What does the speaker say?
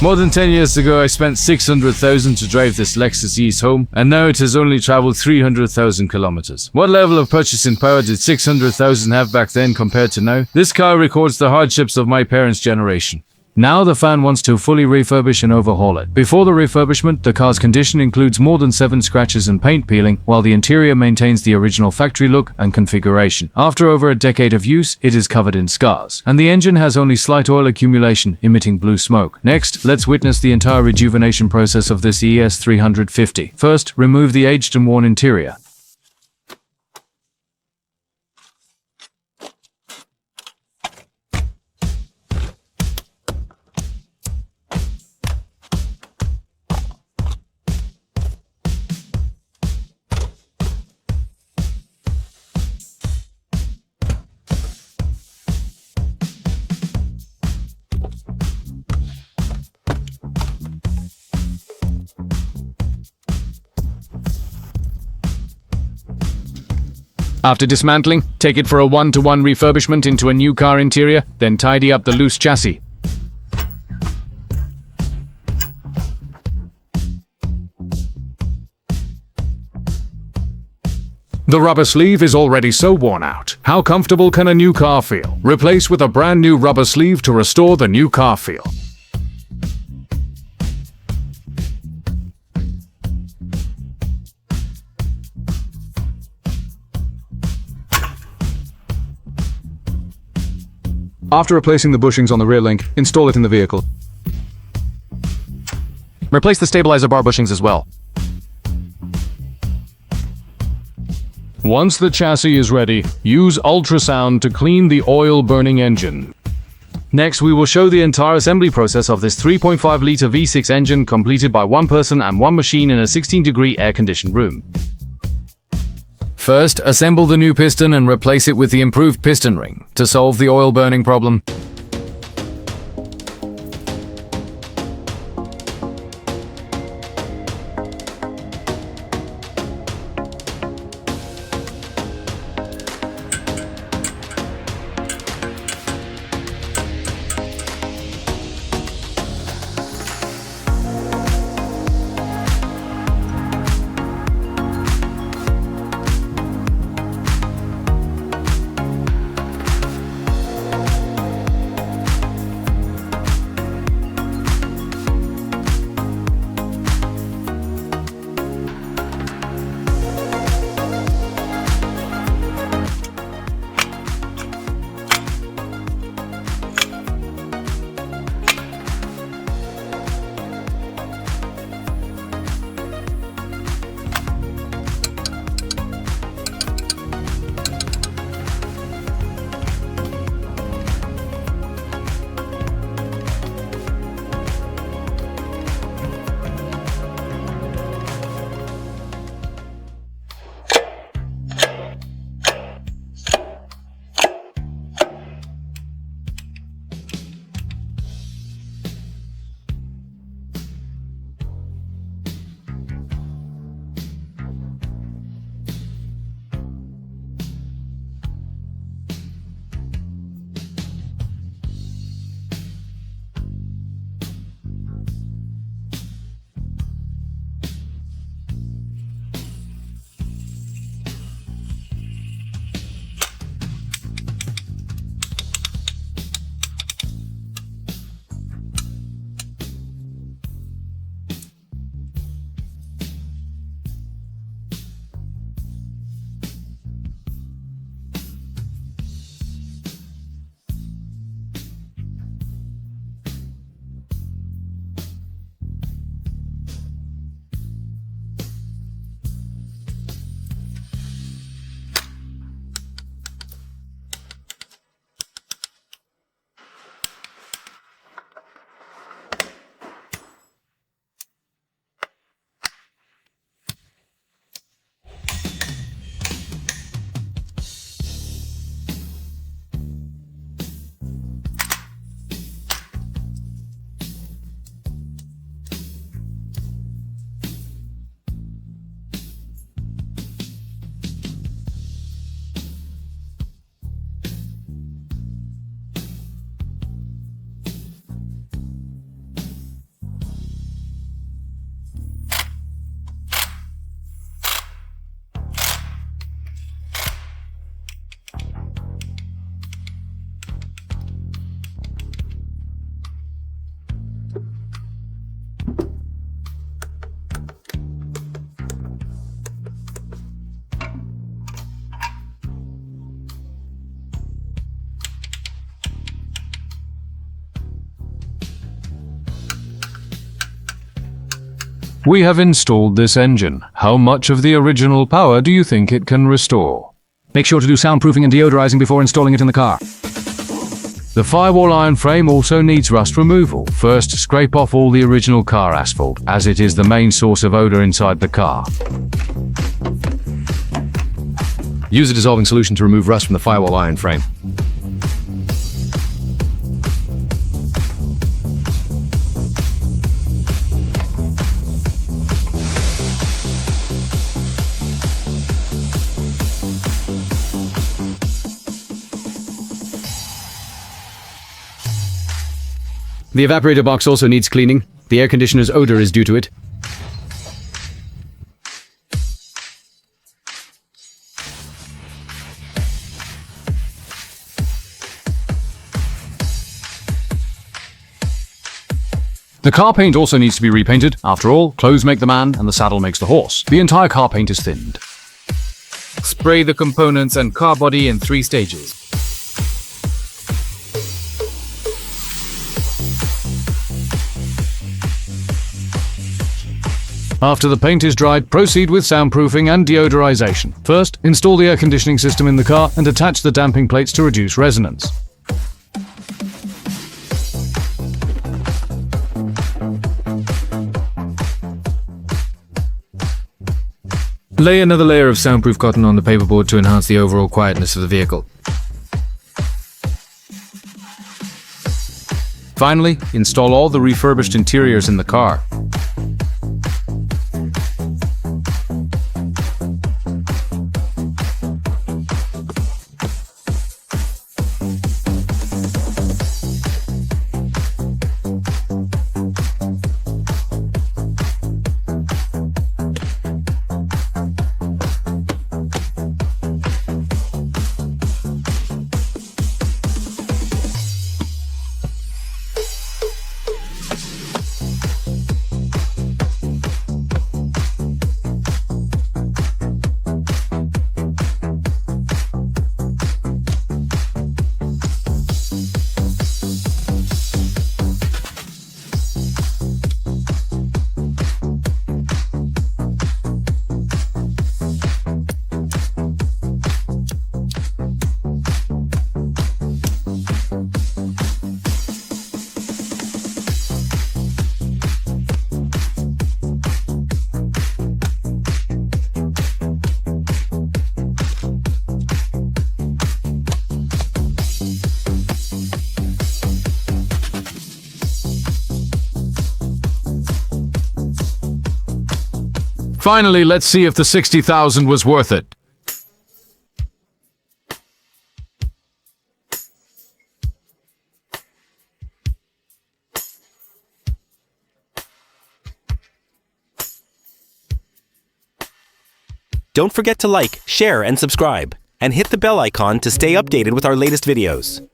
More than 10 years ago, I spent 600,000 to drive this Lexus ES home, and now it has only traveled 300,000 kilometers. What level of purchasing power did 600,000 have back then compared to now? This car records the hardships of my parents' generation. Now the fan wants to fully refurbish and overhaul it. Before the refurbishment, the car's condition includes more than 7 scratches and paint peeling, while the interior maintains the original factory look and configuration. After over a decade of use, it is covered in scars, and the engine has only slight oil accumulation, emitting blue smoke. Next, let's witness the entire rejuvenation process of this ES350. First, remove the aged and worn interior. After dismantling, take it for a 1-to-1 refurbishment into a new car interior, then tidy up the loose chassis. The rubber sleeve is already so worn out. How comfortable can a new car feel? Replace with a brand new rubber sleeve to restore the new car feel. After replacing the bushings on the rear link, install it in the vehicle. Replace the stabilizer bar bushings as well. Once the chassis is ready, use ultrasound to clean the oil-burning engine. Next, we will show the entire assembly process of this 3.5-liter V6 engine completed by one person and one machine in a 16-degree air-conditioned room. First, assemble the new piston and replace it with the improved piston ring to solve the oil burning problem. We have installed this engine. How much of the original power do you think it can restore? Make sure to do soundproofing and deodorizing before installing it in the car. The firewall iron frame also needs rust removal. First, scrape off all the original car asphalt, as it is the main source of odor inside the car. Use a dissolving solution to remove rust from the firewall iron frame. The evaporator box also needs cleaning. The air conditioner's odor is due to it. The car paint also needs to be repainted. After all, clothes make the man and the saddle makes the horse. The entire car paint is thinned. Spray the components and car body in 3 stages. After the paint is dried, proceed with soundproofing and deodorization. First, install the air conditioning system in the car and attach the damping plates to reduce resonance. Lay another layer of soundproof cotton on the paperboard to enhance the overall quietness of the vehicle. Finally, install all the refurbished interiors in the car. Finally, let's see if the 60,000 was worth it. Don't forget to like, share, and subscribe, and hit the bell icon to stay updated with our latest videos.